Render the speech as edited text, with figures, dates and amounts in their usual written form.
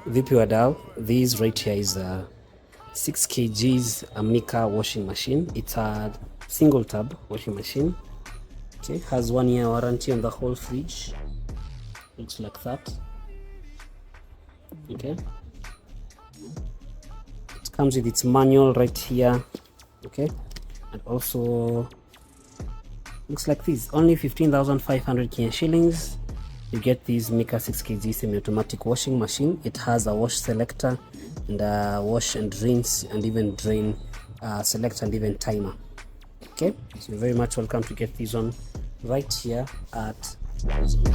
Vipi wadau, this right here is a 6 kgs Mika washing machine. It's a single tab washing machine. Okay, has 1 year warranty on the whole fridge. Looks like that. Okay, it comes with its manual right here. Okay, and also looks like this. Only 15,500 Kenyan shillings. You get this Mika 6 kg semi-automatic washing machine. It has a wash selector and a wash and rinse and even drain selector and even timer. Okay, so you're very much welcome to get this one right here at Patazone.